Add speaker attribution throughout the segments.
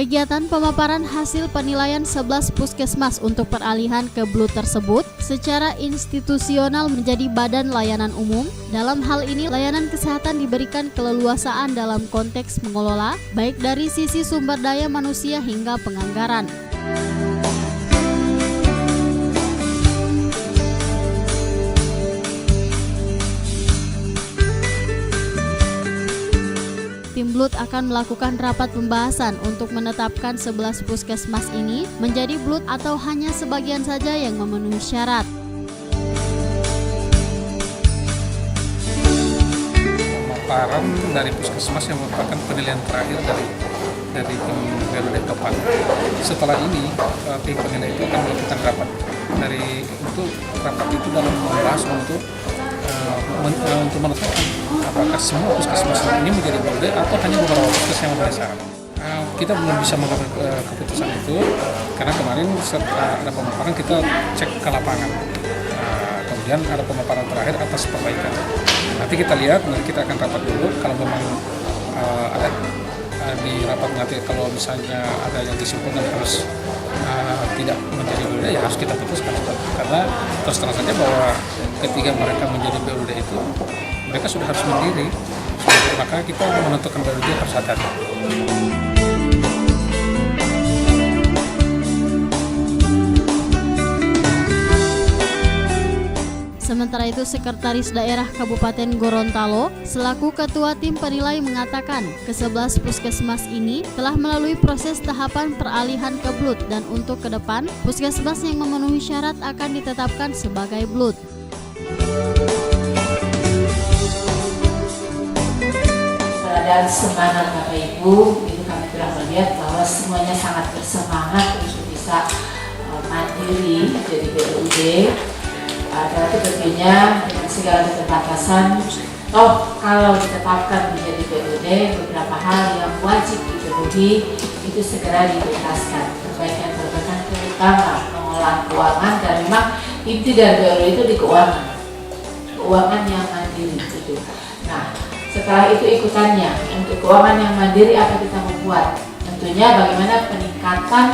Speaker 1: Kegiatan pemaparan hasil penilaian 11 puskesmas untuk peralihan ke Blood tersebut secara institusional menjadi badan layanan umum. Dalam hal ini, layanan kesehatan diberikan keleluasaan dalam konteks mengelola, baik dari sisi sumber daya manusia hingga penganggaran. Tim Blood akan melakukan rapat pembahasan untuk menetapkan 11 puskesmas ini menjadi Blood atau hanya sebagian saja yang memenuhi syarat.
Speaker 2: Pemaparan dari puskesmas yang merupakan penilaian terakhir dari tim BLUD Topan. Setelah ini tim penilai itu akan melakukan rapat. Rapat itu dalam membahas untuk menetapkan apakah semua puskesmas ini menjadi BLUD atau hanya beberapa puskesmas yang memenuhi syarat. Kita belum bisa mengambil keputusan itu karena kemarin setelah ada pemaparan kita cek ke lapangan. Kemudian ada pemaparan terakhir atas perbaikan. Nanti kita lihat, nanti kita akan rapat dulu. Kalau memang ada di rapat nanti kalau misalnya ada yang disimpulkan harus tidak menjadi BLUD, ya harus kita putuskan. Karena terus terang saja bahwa ketika mereka menjadi BLUD itu mereka sudah harus mandiri, maka kita menentukan BLUD harus hati-hati.
Speaker 1: Sementara itu, Sekretaris Daerah Kabupaten Gorontalo selaku Ketua Tim Penilai mengatakan ke-11 puskesmas ini telah melalui proses tahapan peralihan ke Blood dan untuk ke depan, puskesmas yang memenuhi syarat akan ditetapkan sebagai Blood.
Speaker 3: Keadaan semangat Bapak Ibu, itu kami telah melihat bahwa semuanya sangat bersemangat untuk bisa mandiri jadi BLUD. Tapi tentunya dengan segala keterbatasan, kalau ditetapkan menjadi BLUD, beberapa hal yang wajib dipenuhi itu segera dituntaskan. Perbaikan terutama pengelolaan keuangan, dan memang inti dari BLUD itu di keuangan yang mandiri itu. Nah, setelah itu ikutannya untuk keuangan yang mandiri apa kita membuat? Tentunya bagaimana peningkatan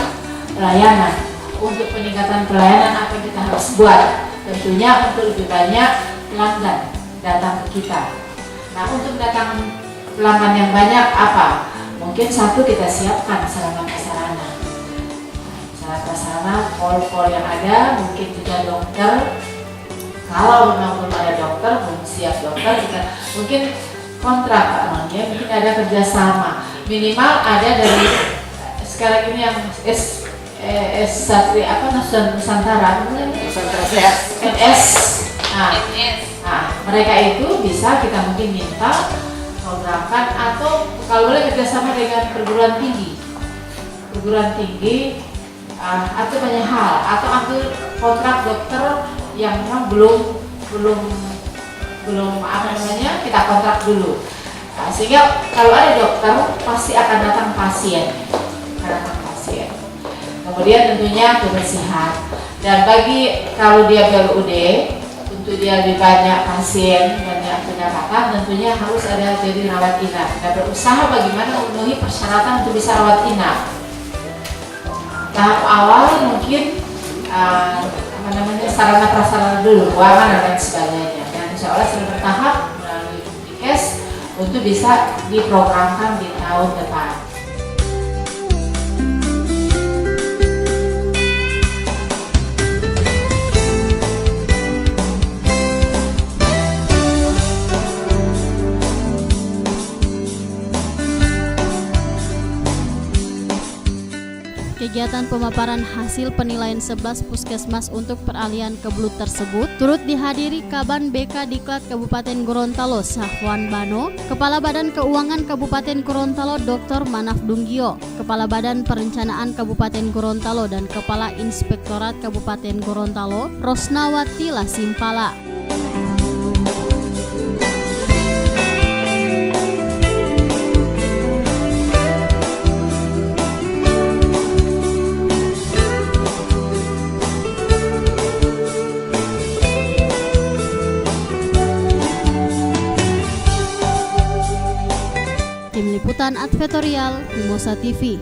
Speaker 3: pelayanan. Untuk peningkatan pelayanan apa kita harus buat? Tentunya untuk lebih banyak pelanggan datang ke kita. Nah, untuk mendatangkan pelanggan yang banyak apa? Mungkin satu, kita siapkan sarana prasarana. Sarana prasarana, pol-pol yang ada, mungkin juga dokter. Kalau memang belum ada dokter, belum siap dokter, kita mungkin kontrak Pak Mangnya, mungkin ada kerjasama. Minimal ada dari sekarang ini yang Nusantara Sehat NS. Nah, mereka itu bisa kita mungkin minta programkan atau kalau boleh kerjasama dengan perguruan tinggi atau banyak hal, atau ambil kontrak dokter yang memang belum kita kontrak dulu. Nah, sehingga kalau ada dokter pasti akan datang pasien. Kemudian tentunya kebersihan, dan bagi kalau dia BLUD untuk dia lebih banyak pasien, banyak pendapatan, tentunya harus ada jadi rawat inap. Dan berusaha bagaimana memenuhi persyaratan untuk bisa rawat inap. Tahap awal mungkin sarana prasarana dulu, keuangan dan lain sebagainya. Dan insya Allah secara bertahap melalui Dikes untuk bisa diprogramkan di tahun depan.
Speaker 1: Kegiatan pemaparan hasil penilaian 11 puskesmas untuk peralihan ke Blood tersebut turut dihadiri Kaban BK Diklat Kabupaten Gorontalo Sahwan Bano, Kepala Badan Keuangan Kabupaten Gorontalo Dr. Manaf Dunggio, Kepala Badan Perencanaan Kabupaten Gorontalo dan Kepala Inspektorat Kabupaten Gorontalo Rosnawati Lasimpala. Tim Liputan Advertorial Mimosa TV.